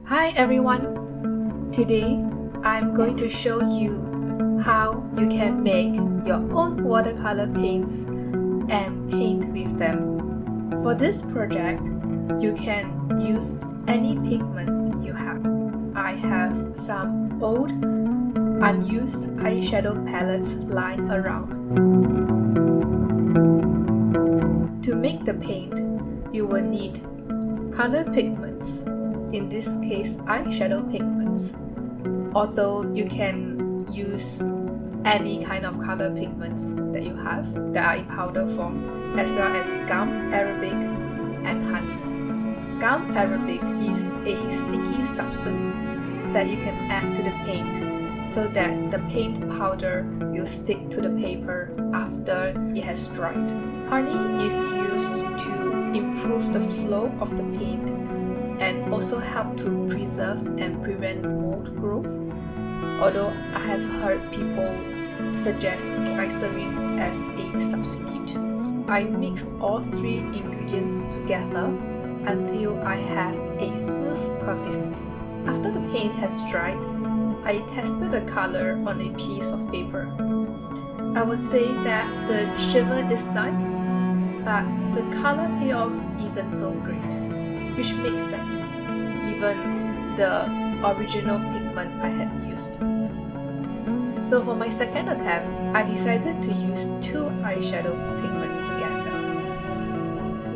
Hi everyone! Today I'm going to show you how you can make your own watercolor paints and paint with them. For this project, you can use any pigments you have. I have some old, unused eyeshadow palettes lying around. To make the paint, you will need color pigments, in this case eyeshadow pigments, although you can use any kind of color pigments that you have that are in powder form, as well as gum arabic and honey. Gum arabic is a sticky substance that you can add to the paint so that the paint powder will stick to the paper after it has dried. Honey is used to improve the flow of the paint and also help to preserve and prevent mold growth, although I have heard people suggest glycerin as a substitute. I mixed all three ingredients together until I have a smooth consistency. After the paint has dried, I tested the color on a piece of paper. I would say that the shimmer is nice, but the color payoff isn't so great, which makes sense, given the original pigment I had used. So for my second attempt, I decided to use two eyeshadow pigments together.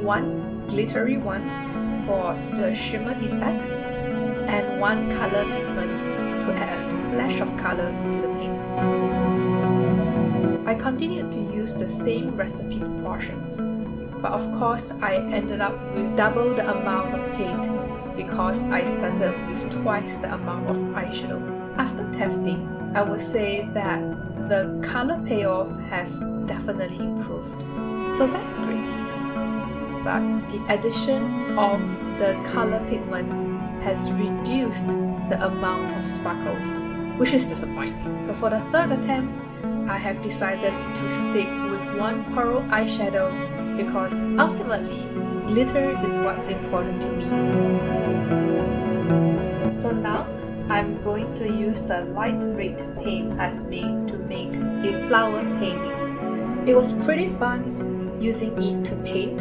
One glittery one for the shimmer effect, and one color pigment to add a splash of color to the paint. I continued to use the same recipe proportions, but of course I ended up with double the amount of paint because I started with twice the amount of eyeshadow. After testing, I would say that the color payoff has definitely improved, so that's great. But the addition of the color pigment has reduced the amount of sparkles, which is disappointing. So for the third attempt, I have decided to stick with one pearl eyeshadow because ultimately, glitter is what's important to me. So now, I'm going to use the light red paint I've made to make a flower painting. It was pretty fun using it to paint.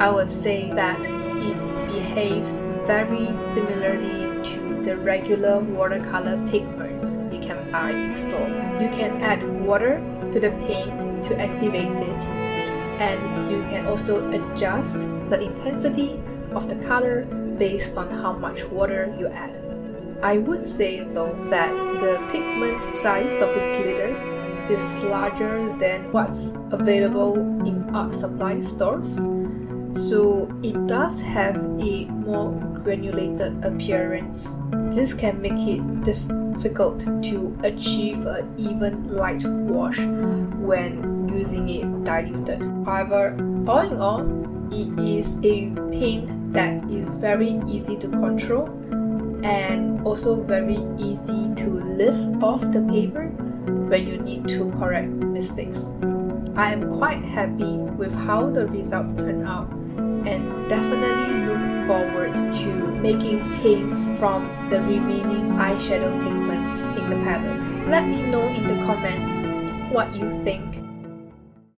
I would say that it behaves very similarly to the regular watercolor pigments you can buy in store. You can add water to the paint to activate it, and you can also adjust the intensity of the color based on how much water you add. I would say though that the pigment size of the glitter is larger than what's available in art supply stores, so it does have a more granulated appearance. This can make it difficult to achieve an even light wash when using it diluted. However, all in all, it is a paint that is very easy to control and also very easy to lift off the paper when you need to correct mistakes. I am quite happy with how the results turn out and definitely look forward to making paints from the remaining eyeshadow pigments in the palette. Let me know in the comments what you think.